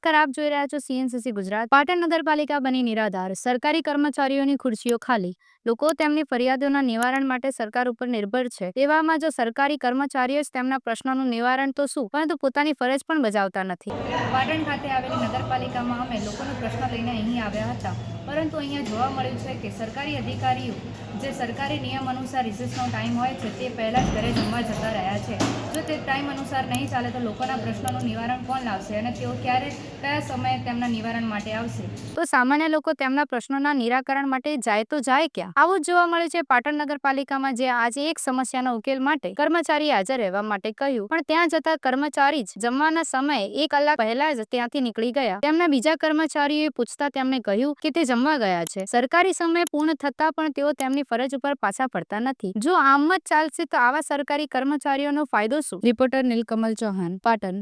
નમસ્કાર, આપ જોઈ રહ્યા છો સીએનસીસી ગુજરાત. પાટણ નગરપાલિકા બની નિરાધાર, સરકારી કર્મચારીઓની ખુરશીઓ ખાલી. લોકો તેમની ફરિયાદોના નિવારણ માટે સરકાર ઉપર નિર્ભર છે. તેવામાં જો સરકારી કર્મચારીઓ જ તેમના પ્રશ્નોનું નિવારણ તો શું, પરંતુ પોતાની ફરજ પણ બજાવતા નથી. પાટણ ખાતે આવેલી નગરપાલિકામાં અમે લોકોનો પ્રશ્ન લઈને અહીં આવ્યા હતા, પરંતુ અહીંયા જોવા મળ્યું છે કે સરકારી અધિકારીઓ જે સરકારી નિયમ અનુસાર રિસેસનો ટાઈમ હોય છે તે પહેલા જ ઘરે જમવા જતા રહ્યા છે. જો તે ટાઈમ અનુસાર નહીં ચાલે તો લોકોના પ્રશ્નોનું નિવારણ કોણ લાવશે અને તેઓ કયા સમયે તેમના નિવારણ માટે આવશે? તો સામાન્ય લોકો તેમના પ્રશ્નોના નિરાકરણ માટે જાય તો જાય ક્યાં? આવું જ જોવા મળે છે પાટણ નગરપાલિકામાં, જે આજે એક સમસ્યાનો ઉકેલ માટે કર્મચારી હાજર રહેવા માટે કહ્યું, પણ ત્યાં જતા કર્મચારી જ જમવાના સમયે 1 કલાક પહેલા જ ત્યાંથી નીકળી ગયા. તેમના બીજા કર્મચારીઓએ પૂછતા તેમણે કહ્યું કે તે જમવા ગયા છે. સરકારી સમય પૂર્ણ થતા પણ તેઓ તેમની ફરજ ઉપર પાછા પડતા નથી. જો આમ જ ચાલશે તો આવા સરકારી કર્મચારીઓનો ફાયદો શું? રિપોર્ટર નીલકમલ ચૌહાણ, પાટણ.